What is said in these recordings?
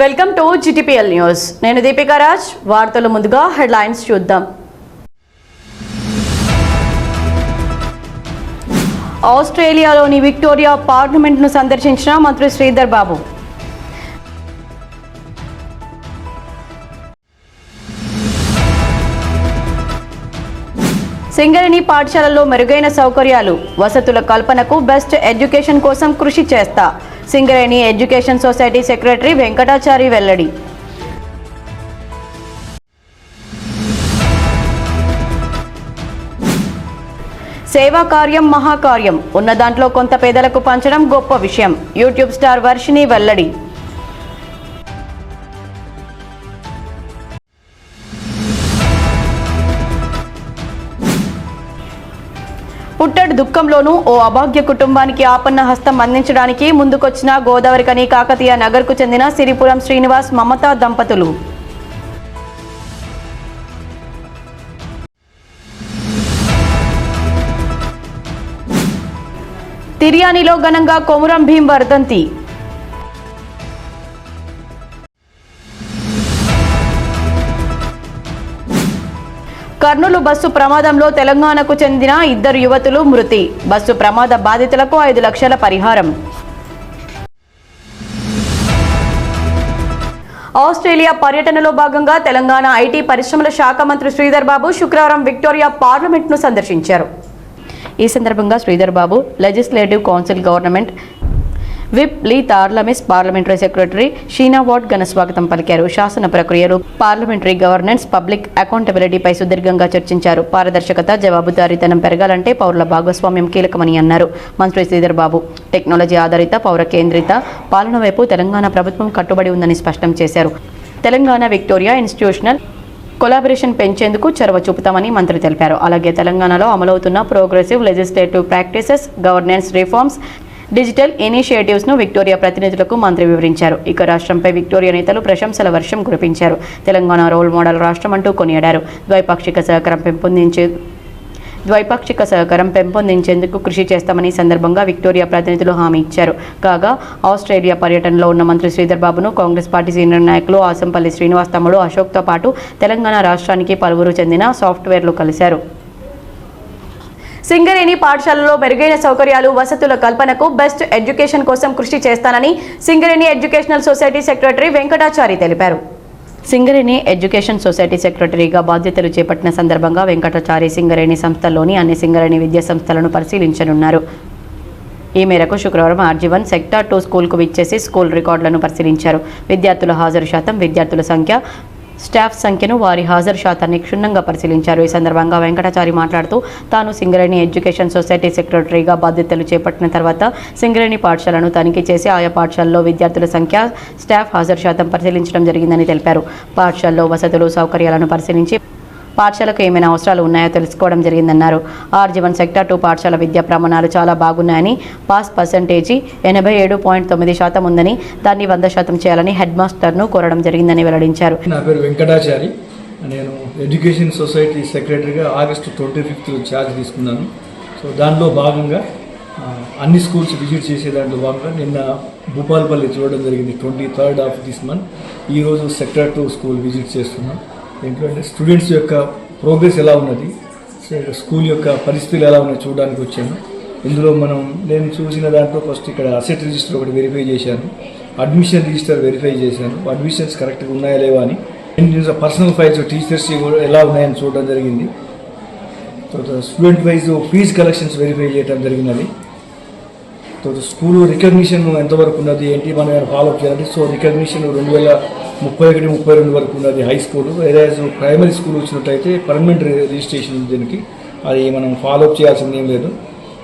Welcome to GTPL news. నేను దీపికా రాజ్. వార్తల ముందుగా హెడ్లైన్స్ చూద్దాం. ఆస్ట్రేలియాలోని విక్టోరియా పార్లమెంట్ను సందర్శించిన మంత్రి శ్రీధర్ బాబు. సింగరేణి పాఠశాలలో మెరుగైన సౌకర్యాలు, వసతుల కల్పనకు బెస్ట్ ఎడ్యుకేషన్ కోసం కృషి చేస్తా. Singareni education society secretary Venkatachari వెల్లడి. సేవా కార్యం మహాకార్యం, ఉన్న దాంట్లో కొంత పేదలకు పంచడం గొప్ప విషయం. యూట్యూబ్ స్టార్ వర్షిని వెల్లడి. పుట్టెడు దుఃఖంలోనూ ఓ అభాగ్య కుటుంబానికి ఆపన్న హస్తం అందించడానికి ముందుకొచ్చిన గోదావరికని కాకతీయ నగర్కు చెందిన సిరిపురం శ్రీనివాస్ మమతా దంపతులు. తిర్యానిలో ఘనంగా కొమురం భీం వర్ధంతి. కర్నూలు బస్సు ప్రమాదంలో తెలంగాణకు చెందిన 2 యువతులు మృతి. బస్సు ప్రమాద బాధితులకు 5 లక్షల పరిహారం. ఆస్ట్రేలియా పర్యటనలో భాగంగా తెలంగాణ ఐటీ పరిశ్రమల శాఖ మంత్రి శ్రీధర్ బాబు శుక్రవారం విక్టోరియా పార్లమెంట్ను సందర్శించారు. ఈ సందర్భంగా Sridhar Babu legislative council government whip Lee Tarlamis parliamentary secretary Sheena Watt ఘన స్వాగతం పలికారు. శాసన ప్రక్రియలు, పార్లమెంటరీ గవర్నెన్స్, పబ్లిక్ అకౌంటబిలిటీపై సుదీర్ఘంగా చర్చించారు. పారదర్శకత, జవాబుదారీతనం పెరగాలంటే పౌరుల భాగస్వామ్యం కీలకమని అన్నారు. మంత్రి శ్రీధర్ బాబు టెక్నాలజీ ఆధారిత పౌర కేంద్రిత పాలన వైపు తెలంగాణ ప్రభుత్వం కట్టుబడి ఉందని స్పష్టం చేశారు. తెలంగాణ విక్టోరియా ఇన్స్టిట్యూషనల్ కొలాబరేషన్ పెంచేందుకు చొరవ చూపుతామని మంత్రి తెలిపారు. అలాగే తెలంగాణలో అమలవుతున్న progressive legislative practices, governance reforms, digital initiatives ను విక్టోరియా ప్రతినిధులకు మంత్రి వివరించారు. ఇక రాష్ట్రంపై విక్టోరియా నేతలు ప్రశంసల వర్షం కురిపించారు. తెలంగాణ రోల్ మోడల్ రాష్ట్రం అంటూ కొనియాడారు. ద్వైపాక్షిక సహకారం పెంపొందించేందుకు కృషి చేస్తామని సందర్భంగా విక్టోరియా ప్రతినిధులు హామీ ఇచ్చారు. కాగా ఆస్ట్రేలియా పర్యటనలో ఉన్న మంత్రి శ్రీధర్ బాబును కాంగ్రెస్ పార్టీ సీనియర్ నాయకులు ఆసంపల్లి శ్రీనివాస్ తమ్ముడు అశోక్తో పాటు తెలంగాణ రాష్ట్రానికి పలువురు చెందిన సాఫ్ట్వేర్లు కలిశారు. సింగరేణి పాఠశాలలో మెరుగైన సౌకర్యాలు, వసతుల కల్పనకు బెస్ట్ ఎడ్యుకేషన్ కోసం కృషి చేస్తానని Singareni educational society secretary Venkatachari తెలిపారు. సింగరేణి ఎడ్యుకేషన్ సొసైటీ సెక్రటరీగా బాధ్యతలు చేపట్టిన సందర్భంగా వెంకటాచారి సింగరేణి సంస్థల్లోని అన్ని సింగరేణి విద్యా సంస్థలను పరిశీలించనున్నారు. ఈ మేరకు శుక్రవారం RG1 సెక్టార్ 2 స్కూల్కు విచ్చేసి స్కూల్ రికార్డులను పరిశీలించారు. విద్యార్థుల హాజరు శాతం, విద్యార్థుల సంఖ్య, స్టాఫ్ సంఖ్యను, వారి హాజరు శాతాన్ని క్షుణ్ణంగా పరిశీలించారు. ఈ సందర్భంగా వెంకటాచారి మాట్లాడుతూ తాను సింగరేణి ఎడ్యుకేషన్ సొసైటీ సెక్రటరీగా బాధ్యతలు చేపట్టిన తర్వాత సింగరేణి పాఠశాలను తనిఖీ చేసి ఆయా పాఠశాలలో విద్యార్థుల సంఖ్య, స్టాఫ్ హాజరు శాతం పరిశీలించడం జరిగిందని తెలిపారు. పాఠశాలలో వసతులు, సౌకర్యాలను పరిశీలించి పాఠశాలకు ఏమైనా అవసరాలు ఉన్నాయో తెలుసుకోవడం జరిగిందన్నారు. RG1 సెక్టార్ 2 పాఠశాల విద్యా ప్రమాణాలు చాలా బాగున్నాయని, పాస్ పర్సంటేజీ 87.9% ఉందని, దాన్ని 100% చేయాలని హెడ్ మాస్టర్ను కోరడం జరిగిందని వెల్లడించారు. నా పేరు వెంకటాచారి. నేను ఎడ్యుకేషన్ సొసైటీ సెక్రటరీగా ఆగస్టు 25 ఛార్జ్ తీసుకున్నాను. సో దానిలో భాగంగా అన్ని స్కూల్స్ విజిట్ చేసే దాంట్లో భాగంగా నిన్న భూపాల్పల్లి చూడడం జరిగింది 23rd of this month. ఈరోజు సెక్టార్ 2 స్కూల్ విజిట్ చేస్తున్నాం. ఏంటంటే స్టూడెంట్స్ యొక్క ప్రోగ్రెస్ ఎలా ఉన్నది, స్కూల్ యొక్క పరిస్థితులు ఎలా ఉన్నాయి చూడడానికి వచ్చాను. ఇందులో నేను చూసిన దాంట్లో ఫస్ట్ ఇక్కడ అసెట్ రిజిస్టర్ ఒకటి వెరిఫై చేశాను, అడ్మిషన్ రిజిస్టర్ వెరిఫై చేశాను, అడ్మిషన్స్ కరెక్ట్గా ఉన్నాయా లేవా అని, పర్సనల్ ఫైల్స్ టీచర్స్ ఎలా ఉన్నాయని చూడడం జరిగింది. తర్వాత student wise fee collections verify చేయడం జరిగినది. తర్వాత స్కూల్ రికగ్నిషన్ ఎంతవరకు ఉన్నది ఏంటి మనం ఫాలోఅప్ చేయాలి. సో రికగ్నిషన్ 2031-32 వరకు ఉన్నది హై స్కూల్. ఏదైనా ప్రైమరీ స్కూల్ వచ్చినట్టయితే పర్మనెంట్ రిజిస్ట్రేషన్ ఉంది దీనికి, అది మనం ఫాలోఅప్ చేయాల్సింది ఏం లేదు.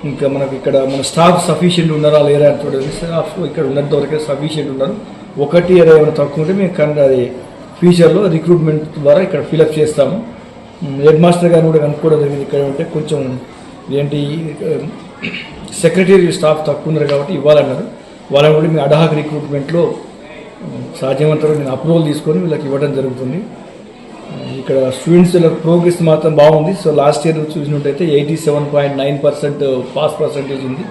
ఇంకా మనకి ఇక్కడ మన స్టాఫ్ సఫిషియెంట్ ఉన్నారా లేరా అని చూడండి. స్టాఫ్ ఇక్కడ ఉన్నంత వరకే సఫిషియెంట్ ఉన్నారు. ఒకటి ఏదైనా తక్కువ ఉంటే మేము అది ఫ్యూచర్లో రిక్రూట్మెంట్ ద్వారా ఇక్కడ ఫిలప్ చేస్తాము. హెడ్ మాస్టర్ గారిని కూడా కనుక్కోవడం జరిగింది. ఇక్కడ ఉంటే కొంచెం ఏంటి సెక్రటరీ స్టాఫ్ తక్కువ ఉన్నారు కాబట్టి ఇవ్వాలన్నారు. వాళ్ళని కూడా మీ అడాక్ రిక్రూట్మెంట్లో సాధ్యమంతరం నేను అప్రూవల్ తీసుకొని వీళ్ళకి ఇవ్వడం జరుగుతుంది. ఇక్కడ స్టూడెంట్స్ ప్రోగ్రెస్ మాత్రం బాగుంది. సో లాస్ట్ ఇయర్ చూసినట్టయితే 87.9% పాస్ పర్సంటేజ్ ఉంది.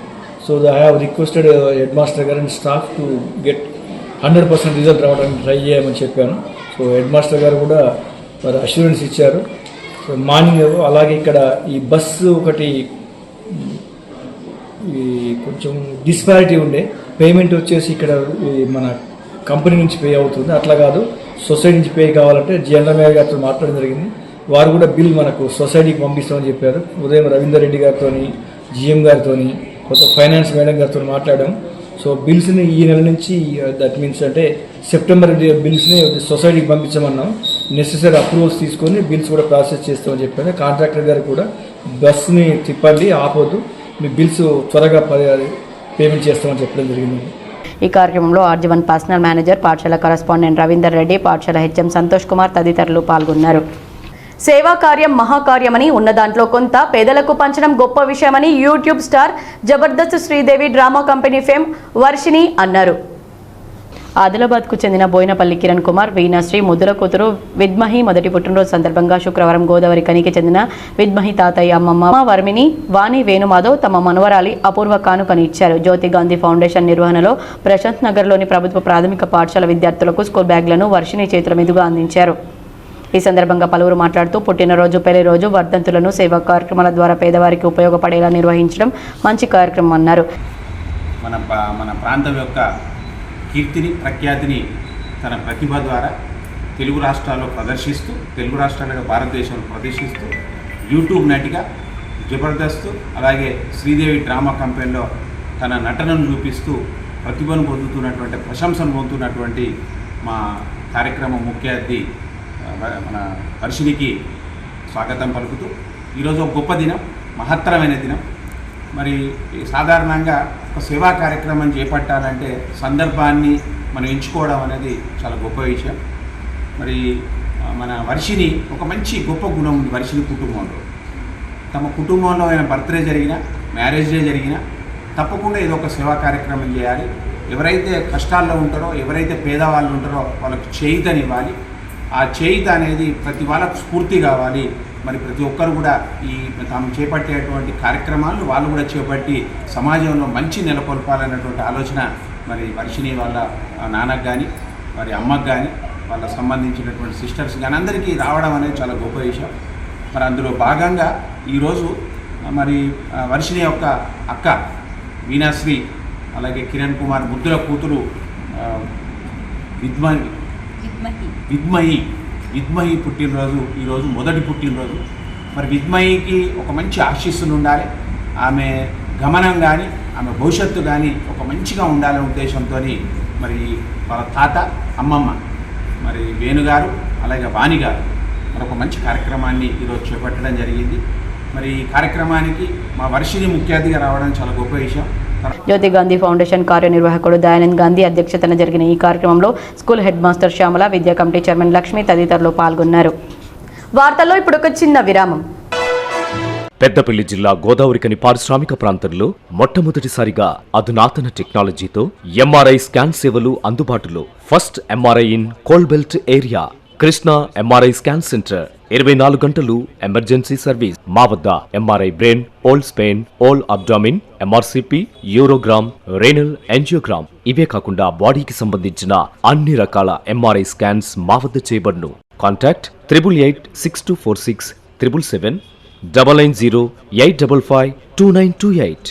So I have requested headmaster and staff to get 100% result రావడానికి ట్రై చేయమని చెప్పాను. సో హెడ్ మాస్టర్ గారు కూడా మరి అష్యూరెన్స్ ఇచ్చారు. సో మార్నింగ్ అలాగే ఇక్కడ ఈ బస్సు ఒకటి ఈ కొంచెం డిస్పారిటీ ఉండే పేమెంట్ వచ్చేసి ఇక్కడ మన కంపెనీ నుంచి పే అవుతుంది, అట్లా కాదు సొసైటీ నుంచి పే కావాలంటే జనరల్ మేనేజర్ గారితో మాట్లాడడం జరిగింది. వారు కూడా బిల్ మనకు సొసైటీకి పంపిస్తామని చెప్పారు. ఉదయం రవీందర్ రెడ్డి గారితో, జిఎం గారితో, కొత్త ఫైనాన్స్ మేడం గారితో మాట్లాడాం. సో బిల్స్ని ఈ నెల నుంచి దట్ మీన్స్ అంటే సెప్టెంబర్ బిల్స్ని సొసైటీకి పంపించమన్నాం. నెసెసరీ అప్రూవల్స్ తీసుకొని బిల్స్ కూడా ప్రాసెస్ చేస్తామని చెప్పాను. కాంట్రాక్టర్ గారు కూడా బస్ని తిప్పండి, ఆపొద్దు, మీ బిల్స్ త్వరగా పేమెంట్ చేస్తామని చెప్పడం జరిగింది. ఈ కార్యక్రమంలో ఆర్జీవన్ పర్సనల్ మేనేజర్, పాఠశాల కరస్పాండెంట్ రవీందర్ రెడ్డి, పాఠశాల హెచ్ఎం సంతోష్ కుమార్ తదితరులు పాల్గొన్నారు. సేవా కార్యం మహాకార్యమని, ఉన్న దాంట్లో కొంత పేదలకు పంచడం గొప్ప విషయమని YouTube star Jabardasth Sridevi drama company fame Varshini అన్నారు. ఆదిలాబాద్కు చెందిన బోయినపల్లి కిరణ్ కుమార్, వీణాశ్రీ ముద్దుల కూతురు విద్మహి మొదటి పుట్టినరోజు సందర్భంగా శుక్రవారం గోదావరి కనికి చెందిన విద్మహి తాతయ్య అమ్మమ్మ వర్మిని వాణి వేణుమాధవ్ తమ మనవరాలి అపూర్వ కానుకని ఇచ్చారు. జ్యోతి గాంధీ ఫౌండేషన్ నిర్వహణలో ప్రశాంత్ నగర్లోని ప్రభుత్వ ప్రాథమిక పాఠశాల విద్యార్థులకు స్కూల్ బ్యాగ్లను వర్షిని చేతుల మీదుగా అందించారు. ఈ సందర్భంగా పలువురు మాట్లాడుతూ పుట్టినరోజు, పెళ్లి రోజు, వర్ధంతులను సేవా కార్యక్రమాల ద్వారా పేదవారికి ఉపయోగపడేలా నిర్వహించడం మంచి కార్యక్రమం అన్నారు. మన ప్రాంతం యొక్క కీర్తిని, ప్రఖ్యాతిని తన ప్రతిభ ద్వారా తెలుగు రాష్ట్రాల్లో ప్రదర్శిస్తూ, తెలుగు రాష్ట్రాలుగా భారతదేశంలో ప్రదర్శిస్తూ, యూట్యూబ్ నటిగా జబర్దస్త్ అలాగే శ్రీదేవి డ్రామా కంపెనీలో తన నటనను చూపిస్తూ ప్రతిభను పొందుతున్నటువంటి, ప్రశంసను పొందుతున్నటువంటి మా కార్యక్రమం ముఖ్య అతిథి మన వర్షినికి స్వాగతం పలుకుతూ, ఈరోజు ఒక గొప్ప దినం, మహత్తరమైన దినం. మరి సాధారణంగా ఒక సేవా కార్యక్రమం చేపట్టాలంటే సందర్భాన్ని మనం ఎంచుకోవడం అనేది చాలా గొప్ప విషయం. మరి మన వర్షిని ఒక మంచి గొప్ప గుణం ఉంది వర్షిని కుటుంబంలో. తమ కుటుంబంలో అయిన బర్త్డే జరిగినా, మ్యారేజ్ డే జరిగినా తప్పకుండా ఏదో ఒక సేవా కార్యక్రమం చేయాలి. ఎవరైతే కష్టాల్లో ఉంటారో, ఎవరైతే పేదవాళ్ళు ఉంటారో వాళ్ళకు చేయుతనివ్వాలి. ఆ చేయుత అనేది ప్రతి వాళ్ళకు స్ఫూర్తి కావాలి. మరి ప్రతి ఒక్కరు కూడా ఈ తాము చేపట్టేటువంటి కార్యక్రమాలను వాళ్ళు కూడా చేపట్టి సమాజంలో మంచి నెలకొల్పాలన్నటువంటి ఆలోచన మరి వర్షిని వాళ్ళ నాన్నకు కానీ, వారి అమ్మకు కానీ, వాళ్ళ సంబంధించినటువంటి సిస్టర్స్ కానీ అందరికీ రావడం అనేది చాలా గొప్ప విషయం. మరి అందులో భాగంగా ఈరోజు మరి వర్షిని యొక్క అక్క వీణాశ్రీ, అలాగే కిరణ్ కుమార్ ముద్దుల కూతురు విద్మహి పుట్టినరోజు ఈరోజు, మొదటి పుట్టినరోజు. మరి విద్మహికి ఒక మంచి ఆశీస్సులు ఉండాలి, ఆమె గమనం కానీ, ఆమె భవిష్యత్తు కానీ ఒక మంచిగా ఉండాలనే ఉద్దేశంతో మరి వాళ్ళ తాత, అమ్మమ్మ మరి వేణుగారు అలాగే వాణి గారు మరొక మంచి కార్యక్రమాన్ని ఈరోజు చేపట్టడం జరిగింది. మరి ఈ కార్యక్రమానికి మా వర్షిని ముఖ్య అతిథిగా రావడం చాలా గొప్ప విషయం. జ్యోతి గాంధీ ఫౌండేషన్ కార్యనిర్వాహకుడు దయానంద్ గాంధీ అధ్యక్షతన జరిగిన ఈ కార్యక్రమంలో స్కూల్ హెడ్ మాస్టర్ శ్యామల, విద్యా కమిటీ చైర్మన్ లక్ష్మి తదితరులు పాల్గొన్నారు. వార్తల్లో ఇప్పుడు ఒక చిన్న విరామం. పెద్దపల్లి జిల్లా గోదావరికని పారిశ్రామిక ప్రాంతంలో మొట్టమొదటిసారిగా అధునాతన టెక్నాలజీతో ఎంఆర్ఐ స్కాన్ సేవలు అందుబాటులో. First MRI in coal belt area. Krishna MRI scan centre 24 గంటలు ఎమర్జెన్సీ సర్వీస్. మా వద్ద MRI brain, whole spine, whole abdomen, MRCP, urogram, renal angiogram, ఇవే కాకుండా బాడీకి సంబంధించిన అన్ని రకాల ఎంఆర్ఐ స్కాన్స్ మా వద్ద చేయబడును. Contact 888646 777 990-855-2928.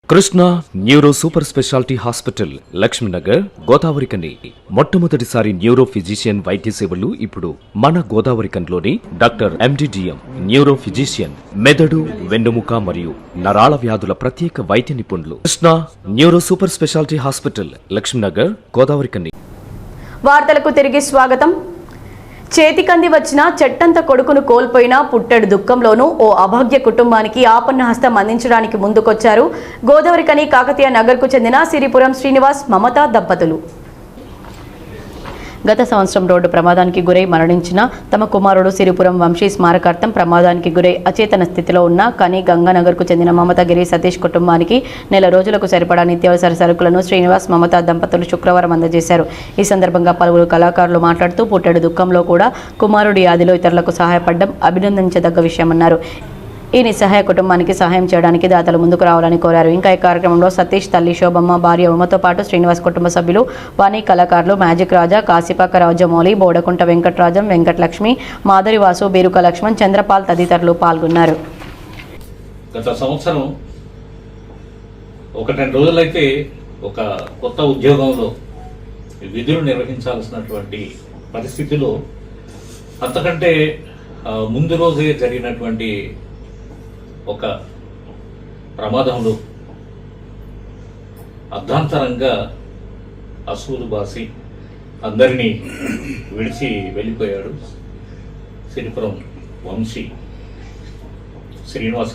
Krishna neuro super speciality hospital, Lakshmi Nagar, Godavarikhani. మొట్టమొదటిసారి న్యూరో ఫిజిషియన్ వైద్య సేవలు ఇప్పుడు మన గోదావరికన్లోని డాక్టర్ ఎండిడిఎం న్యూరో ఫిజిషియన్, మెదడు, వెన్నుముక మరియు నరాల వ్యాధుల ప్రత్యేక వైద్య నిపుణులు. Krishna neuro super speciality hospital, Lakshmi Nagar, Godavarikhani. వార్తలకు తిరిగి స్వాగతం. చేతికంది వచ్చిన చెట్టంత కొడుకును కోల్పోయిన పుట్టెడు దుఃఖంలోనూ ఓ అభాగ్య కుటుంబానికి ఆపన్న హస్తం అందించడానికి ముందుకొచ్చారు గోదావరికని కాకతీయ నగర్కు చెందిన సిరిపురం శ్రీనివాస్, మమత దంపతులు. గత సంవత్సరం రోడ్డు ప్రమాదానికి గురై మరణించిన తమ కుమారుడు సిరిపురం వంశీ స్మారకార్థం ప్రమాదానికి గురై అచేతన స్థితిలో ఉన్న కని గంగానగర్కు చెందిన మమతగిరి సతీష్ కుటుంబానికి నెల రోజులకు సరిపడా నిత్యావసర సరుకులను శ్రీనివాస్, మమత దంపతులు శుక్రవారం అందజేశారు. ఈ సందర్భంగా పలువురు కళాకారులు మాట్లాడుతూ పుట్టెడు దుఃఖంలో కూడా కుమారుడి ఆదిలో ఇతరులకు సహాయపడడం అభినందించదగ్గ విషయమన్నారు. ఈ నిస్సహాయ కుటుంబానికి సహాయం చేయడానికి దాతలు ముందుకు రావాలని కోరారు. ఇంకా ఈ కార్యక్రమంలో సతీష్, తల్లి శోభమ్మ, భార్య ఉమతో పాటు శ్రీనివాస్ కుటుంబ సభ్యులు, వాణి కళాకారులు, మ్యాజిక్ రాజా, కాశీపాక రాజమౌళి, బోడకుంట వెంకటరాజం, వెంకటలక్ష్మి, మాధురి వాసు, బీరుక లక్ష్మణ్, చంద్రపాల్ తదితరులు పాల్గొన్నారు. గత సంవత్సరం 1-2 రోజులైతే ఒక కొత్త ఉద్యోగంలో విధులు నిర్వహించాల్సినటువంటి పరిస్థితిలో అంతకంటే ముందు రోజే జరిగినటువంటి ఒక ప్రమాదంలో అర్ధాంతరంగా అసూలు బాసి అందరినీ విడిచి వెళ్ళిపోయాడు. సిరిపురం వంశీ శ్రీనివాస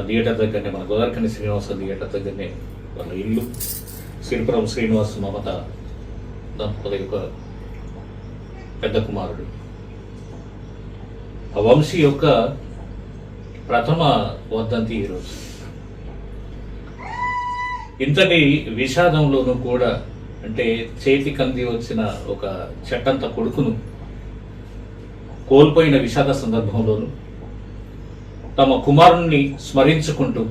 థియేటర్ దగ్గరనే, మన గోదావరికని శ్రీనివాస థియేటర్ దగ్గరనే వాళ్ళ ఇల్లు. సిరిపురం శ్రీనివాస్ మమత దంపతుల యొక్క పెద్ద కుమారుడు. ఆ వంశీ యొక్క ప్రథమ వర్ధంతి ఈరోజు. ఇంతటి విషాదంలోనూ కూడా, అంటే చేతికి అంది వచ్చిన ఒక చెట్టంత కొడుకును కోల్పోయిన విషాద సందర్భంలోనూ తమ కుమారుణ్ణి స్మరించుకుంటూ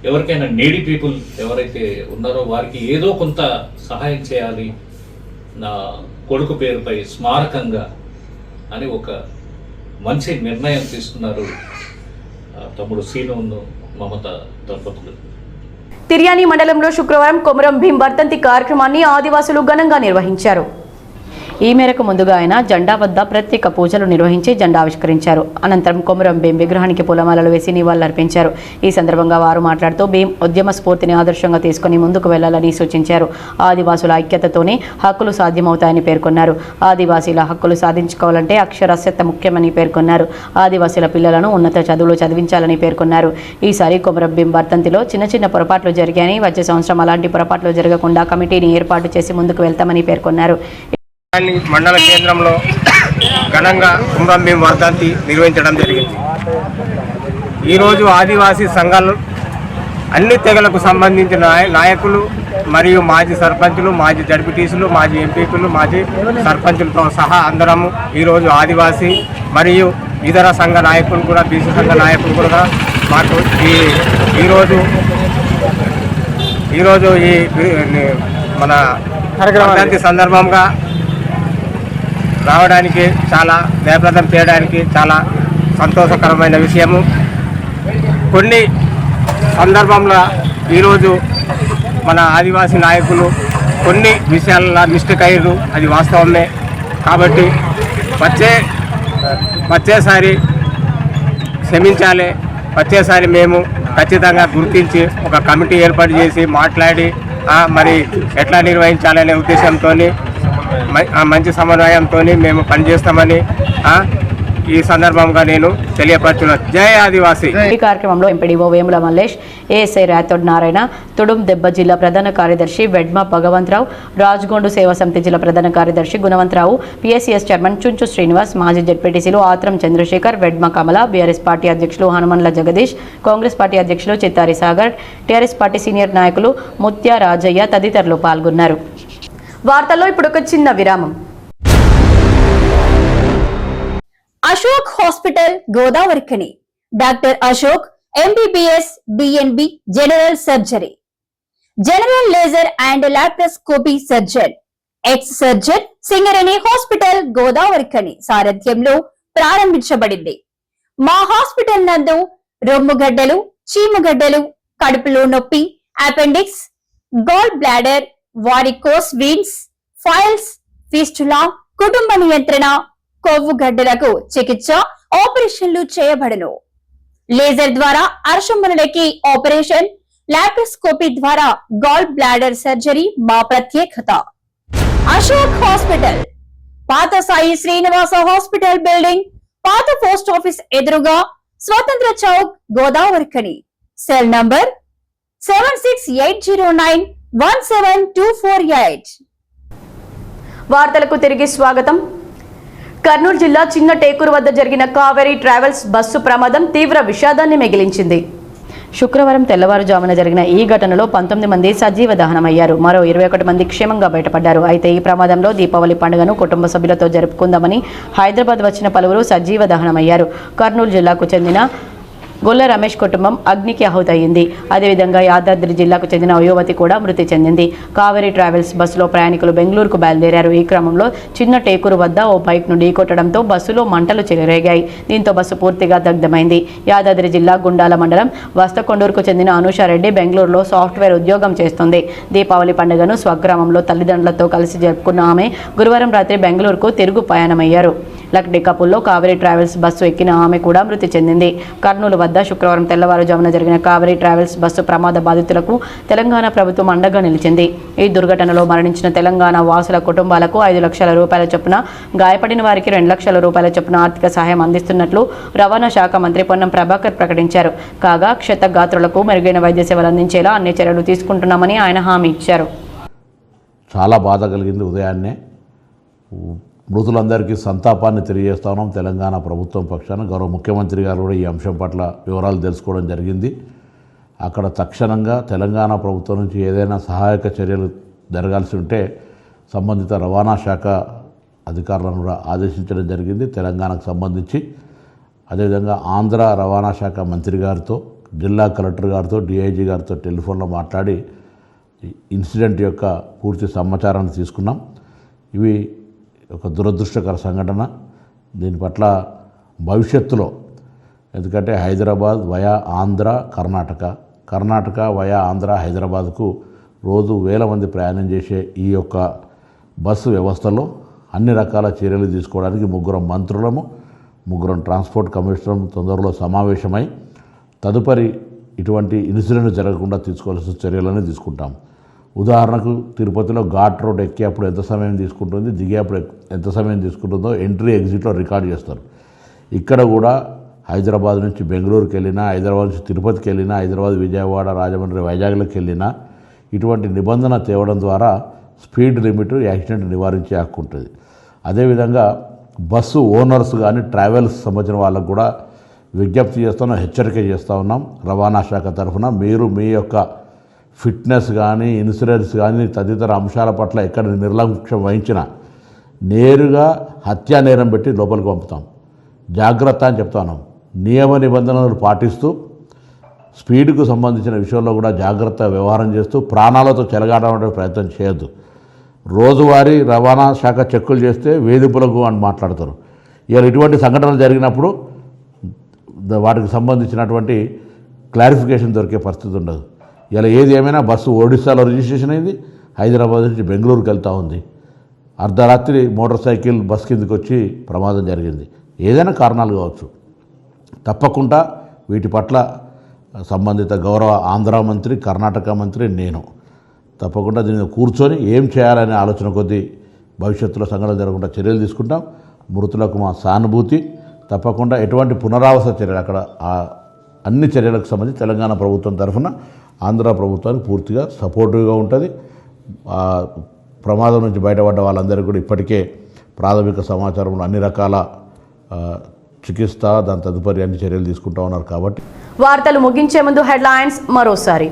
ఎవరికైనా నీడీ పీపుల్ ఎవరైతే ఉన్నారో వారికి ఏదో కొంత సహాయం చేయాలి నా కొడుకు పేరుపై స్మారకంగా అని ఒక మంచి నిర్ణయం తీసుకున్నారు తమ్ముడు సీను మమత దంపతులు. తిర్యాని మండలంలో శుక్రవారం కొమరం భీం వర్ధంతి కార్యక్రమాన్ని ఆదివాసులు ఘనంగా నిర్వహించారు. ఈ మేరకు ముందుగా ఆయన జెండా వద్ద ప్రత్యేక పూజలు నిర్వహించి జెండా ఆవిష్కరించారు. అనంతరం కొమరం భీం విగ్రహానికి పూలమాలలు వేసి నివాళులర్పించారు. ఈ సందర్భంగా వారు మాట్లాడుతూ భీం ఉద్యమ స్ఫూర్తిని ఆదర్శంగా తీసుకుని ముందుకు వెళ్లాలని సూచించారు. ఆదివాసుల ఐక్యతతోనే హక్కులు సాధ్యమవుతాయని పేర్కొన్నారు. ఆదివాసీల హక్కులు సాధించుకోవాలంటే అక్షరాస్యత ముఖ్యమని పేర్కొన్నారు. ఆదివాసీల పిల్లలను ఉన్నత చదువులు చదివించాలని పేర్కొన్నారు. ఈసారి కొమరం భీం వర్ధంతిలో చిన్న పొరపాట్లు జరిగాయని, వచ్చే సంవత్సరం అలాంటి పొరపాట్లు జరగకుండా కమిటీని ఏర్పాటు చేసి ముందుకు వెళ్తామని పేర్కొన్నారు. మండల కేంద్రంలో ఘనంగా కొమరం భీం వర్ధంతి నిర్వహించడం జరిగింది. ఈరోజు ఆదివాసీ సంఘాలు అన్ని తెగలకు సంబంధించిన నాయకులు మరియు మాజీ సర్పంచులు, మాజీ జడ్పీటీసులు, మాజీ ఎంపీపీలు, మాజీ సర్పంచులతో సహా అందరము ఈరోజు ఆదివాసీ మరియు ఇతర సంఘ నాయకులు కూడా, బీసీ సంఘ నాయకులు కూడా మాకు ఈరోజు ఈ మన వర్ధంతి సందర్భంగా రావడానికి, చాలా జయప్రదం చేయడానికి చాలా సంతోషకరమైన విషయము. కొన్ని సందర్భంలో ఈరోజు మన ఆదివాసీ నాయకులు కొన్ని విషయాల్లో మిస్టేక్ అయ్యారు, అది వాస్తవమే. కాబట్టి వచ్చేసారి క్షమించాలి. వచ్చేసారి మేము ఖచ్చితంగా గుర్తించి ఒక కమిటీ ఏర్పాటు చేసి మాట్లాడి మరి ఎట్లా నిర్వహించాలనే ఉద్దేశంతో మంచి సమన్వయంతో మేము పనిచేస్తామని ఈ సందర్భంగా నేను తెలియపరుచున్నాను. జై ఆదివాసీ. ఈ కార్యక్రమంలో ఎంపీడీఓ వేముల మల్లేష్, ఏఎస్ఐ రాథోడ్ నారాయణ, తుడుం దెబ్బ జిల్లా ప్రధాన కార్యదర్శి వెడ్మ భగవంతరావు, రాజ్గొండు సేవా సమితి జిల్లా ప్రధాన కార్యదర్శి గుణవంతరావు, పిఎస్సిఎస్ చైర్మన్ చుంచు శ్రీనివాస్, మాజీ జెడ్పీటీసీలు ఆత్రం చంద్రశేఖర్, వెడ్మ కమల, బీఆర్ఎస్ పార్టీ అధ్యక్షులు హనుమన్ల జగదీష్, కాంగ్రెస్ పార్టీ అధ్యక్షులు Chittari Sagar, TRS party senior నాయకులు ముత్య రాజయ్య తదితరులు పాల్గొన్నారు. వార్తల్లో ఇప్పుడు ఒక చిన్న విరామం. Ashok hospital Godavarikhani, doctor Ashok MBBS B N B general surgery, general laser and laparoscopy surgeon, ex surgeon Singareni hospital Godavarikhani సారథ్యంలో ప్రారంభించబడింది. మా హాస్పిటల్ నందు రొమ్ముగడ్డలు, చీముగడ్డలు, కడుపులో నొప్పి, appendix, gall bladder, varicose veins, piles, fistula, కుటుంబ నియంత్రణ, కొవ్వు గడ్డలకు చికిత్స, ఆపరేషన్లు చేయబడును. లేజర్ ద్వారా అర్షములకి ఆపరేషన్, లాప్రోస్కోపీ ద్వారా గాల్ బ్లాడర్ సర్జరీ మా ప్రత్యేకత. అశోక్ హాస్పిటల్, పాత సాయి శ్రీనివాస హాస్పిటల్ బిల్డింగ్, పాత పోస్ట్ ఆఫీస్ ఎదురుగా, స్వతంత్ర చౌక్, గోదావరికని. Cell number 7680917248. వార్తలకు తిరిగి స్వాగతం. కర్నూలు జిల్లా చిన్న టేకూరు వద్ద జరిగిన కావేరీ ట్రావెల్స్ బస్సు ప్రమాదం తీవ్ర విషాదాన్ని మిగిలించింది. శుక్రవారం తెల్లవారుజామున జరిగిన ఈ ఘటనలో 19 మంది సజీవ దహనమయ్యారు. మరో 21 మంది క్షేమంగా బయటపడ్డారు. అయితే ఈ ప్రమాదంలో దీపావళి పండుగను కుటుంబ సభ్యులతో జరుపుకుందామని హైదరాబాద్ వచ్చిన పలువురు సజీవ దహనమయ్యారు. కర్నూలు జిల్లాకు చెందిన గొల్ల రమేష్ కుటుంబం అగ్నికి ఆహుతయింది. అదేవిధంగా యాదాద్రి జిల్లాకు చెందిన యువతి కూడా మృతి చెందింది. కావేరీ ట్రావెల్స్ బస్సులో ప్రయాణికులు బెంగళూరుకు బయలుదేరారు. ఈ క్రమంలో చిన్న టేకూరు వద్ద ఓ బైక్ ను ఢీకొట్టడంతో బస్సులో మంటలు చెలరేగాయి. దీంతో బస్సు పూర్తిగా దగ్ధమైంది. యాదాద్రి జిల్లా గుండాల మండలం వస్తకొండూరుకు చెందిన అనూషారెడ్డి బెంగళూరులో సాఫ్ట్వేర్ ఉద్యోగం చేస్తుంది. దీపావళి పండుగను స్వగ్రామంలో తల్లిదండ్రులతో కలిసి జరుపుకున్న ఆమె గురువారం రాత్రి బెంగళూరుకు తిరుగు ప్రయాణమయ్యారు. లక్డీకాపుల్లో కావేరీ ట్రావెల్స్ బస్సు ఎక్కిన ఆమె కూడా మృతి చెందింది. కర్నూలు వద్ద శుక్రవారం తెల్లవారుజామున జరిగిన కావేరీ ట్రావెల్స్ బస్సు ప్రమాద బాధితులకు తెలంగాణ ప్రభుత్వం అండగా నిలిచింది. ఈ దుర్ఘటనలో మరణించిన తెలంగాణ వాసుల కుటుంబాలకు 5 లక్షల రూపాయల చొప్పున, గాయపడిన వారికి 2 లక్షల రూపాయల చొప్పున ఆర్థిక సహాయం అందిస్తున్నట్లు రవాణా శాఖ మంత్రి పొన్నం ప్రభాకర్ ప్రకటించారు. కాగా క్షతగాత్రులకు మెరుగైన వైద్య సేవలు అందించేలా అన్ని చర్యలు తీసుకుంటున్నామని ఆయన హామీ ఇచ్చారు. చాలా బాధ కలిగింది. ఉదయాన్నే మృతులందరికీ సంతాపాన్ని తెలియజేస్తా ఉన్నాం. తెలంగాణ ప్రభుత్వం పక్షాన గౌరవ ముఖ్యమంత్రి గారు కూడా ఈ అంశం పట్ల వివరాలు తెలుసుకోవడం జరిగింది. అక్కడ తక్షణంగా తెలంగాణ ప్రభుత్వం నుంచి ఏదైనా సహాయక చర్యలు జరగాల్సి ఉంటే సంబంధిత రవాణా శాఖ అధికారులను కూడా ఆదేశించడం జరిగింది. తెలంగాణకు సంబంధించి అదేవిధంగా ఆంధ్ర రవాణా శాఖ మంత్రి గారితో, జిల్లా కలెక్టర్ గారితో, డిఐజీ గారితో టెలిఫోన్లో మాట్లాడి ఇన్సిడెంట్ యొక్క పూర్తి సమాచారాన్ని తీసుకున్నాం. ఇవి ఒక దురదృష్టకర సంఘటన. దీని పట్ల భవిష్యత్తులో, ఎందుకంటే హైదరాబాద్ వయా ఆంధ్ర, కర్ణాటక వయా ఆంధ్ర, హైదరాబాద్కు రోజు వేల మంది ప్రయాణం చేసే ఈ యొక్క బస్సు వ్యవస్థలో అన్ని రకాల చర్యలు తీసుకోవడానికి 3 మంత్రులము, 3 ట్రాన్స్పోర్ట్ కమిషనర్ తొందరలో సమావేశమై తదుపరి ఇటువంటి ఇన్సిడెంట్ జరగకుండా తీసుకోవాల్సిన చర్యలను తీసుకుంటాం. ఉదాహరణకు తిరుపతిలో ఘాట్ రోడ్ ఎక్కేప్పుడు ఎంత సమయం తీసుకుంటుంది, దిగేప్పుడు ఎంత సమయం తీసుకుంటుందో ఎంట్రీ ఎగ్జిట్లో రికార్డ్ చేస్తారు. ఇక్కడ కూడా హైదరాబాద్ నుంచి బెంగళూరుకి వెళ్ళినా, హైదరాబాద్ నుంచి తిరుపతికి వెళ్ళినా, హైదరాబాద్ విజయవాడ, రాజమండ్రి, వైజాగ్లోకి వెళ్ళినా ఇటువంటి నిబంధన తేవడం ద్వారా స్పీడ్ లిమిట్, యాక్సిడెంట్ నివారించే హక్కు ఉంటుంది. అదేవిధంగా బస్సు ఓనర్స్ కానీ ట్రావెల్స్ సంబంధించిన వాళ్ళకు కూడా విజ్ఞప్తి చేస్తున్నాం, హెచ్చరిక చేస్తూ ఉన్నాం. రవాణా శాఖ తరఫున మీరు మీ యొక్క ఫిట్నెస్ కానీ, ఇన్సూరెన్స్ కానీ తదితర అంశాల పట్ల ఎక్కడ నిర్లక్ష్యం వహించినా నేరుగా హత్యా నేరం పెట్టి లోపలికి పంపుతాం. జాగ్రత్త అని చెప్తాను. నియమ నిబంధనలు పాటిస్తూ స్పీడ్కు సంబంధించిన విషయంలో కూడా జాగ్రత్త వ్యవహారం చేస్తూ ప్రాణాలతో చెలగాటం ప్రయత్నం చేయొద్దు. రోజువారీ రవాణా శాఖ చెక్కులు చేస్తే వేధింపులకు అని మాట్లాడతారు. ఇవాళ ఇటువంటి సంఘటనలు జరిగినప్పుడు వాటికి సంబంధించినటువంటి క్లారిఫికేషన్ దొరికే పరిస్థితి ఉండదు. ఇలా ఏది ఏమైనా బస్సు ఒడిశాలో రిజిస్ట్రేషన్ అయింది, హైదరాబాద్ నుంచి బెంగళూరుకి వెళ్తూ ఉంది. అర్ధరాత్రి మోటార్ సైకిల్ బస్ కిందకి వచ్చి ప్రమాదం జరిగింది. ఏదైనా కారణాలు కావచ్చు. తప్పకుండా వీటి పట్ల సంబంధిత గౌరవ ఆంధ్ర మంత్రి, కర్ణాటక మంత్రి, నేను తప్పకుండా దీన్ని కూర్చొని ఏం చేయాలనే ఆలోచన కొద్దీ భవిష్యత్తులో సంఘటన జరగకుండా చర్యలు తీసుకుంటాం. మృతులకు మా సానుభూతి. తప్పకుండా ఎటువంటి పునరావాస చర్యలు అక్కడ అన్ని చర్యలకు సంబంధించి తెలంగాణ ప్రభుత్వం తరఫున ఆంధ్ర ప్రభుత్వానికి పూర్తిగా సపోర్టివ్గా ఉంటుంది. ప్రమాదం నుంచి బయటపడ్డ వాళ్ళందరికీ కూడా ఇప్పటికే ప్రాథమిక సమాచారంలో అన్ని రకాల చికిత్స, దాని తదుపరి అన్ని చర్యలు తీసుకుంటూ ఉన్నారు. కాబట్టి వార్తలు ముగించే ముందు హెడ్లైన్స్ మరోసారి.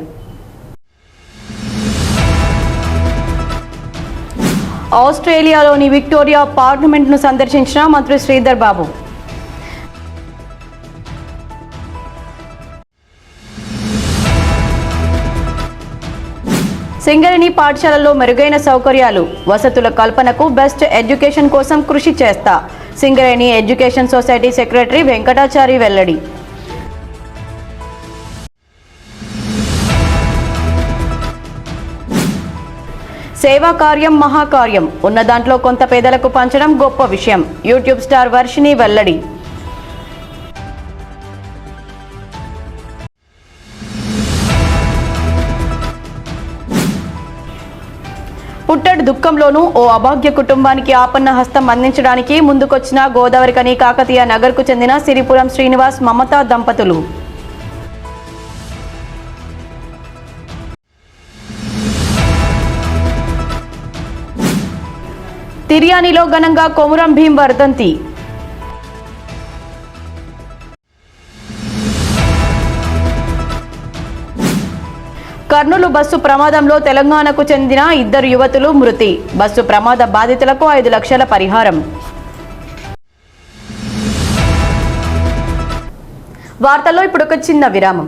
ఆస్ట్రేలియాలోని విక్టోరియా పార్లమెంట్ను సందర్శించిన మంత్రి శ్రీధర్ బాబు. సింగరేణి పాఠశాలల్లో మెరుగైన సౌకర్యాలు, వసతుల కల్పనకు బెస్ట్ ఎడ్యుకేషన్ కోసం కృషి చేస్తా. Singareni education society secretary Venkatachari వెల్లడి. సేవా కార్యం మహాకార్యం, ఉన్న దాంట్లో కొంత పేదలకు పంచడం గొప్ప విషయం. యూట్యూబ్ స్టార్ వర్షిని వెల్లడి. పుట్టడు దుఃఖంలోనూ ఓ అభాగ్య కుటుంబానికి ఆపన్న హస్తం అందించడానికి ముందుకొచ్చిన గోదావరికని కాకతీయ నగర్కు చెందిన సిరిపురం శ్రీనివాస్, మమతా దంపతులు. తిర్యానిలో ఘనంగా కొమురం భీం వర్ధంతి. కర్నూలు బస్సు ప్రమాదంలో తెలంగాణకు చెందిన 2 యువతులు మృతి. బస్సు ప్రమాద బాధితులకు 5 లక్షల పరిహారం. వార్తల్లో ఇప్పుడు ఒక చిన్న విరామం.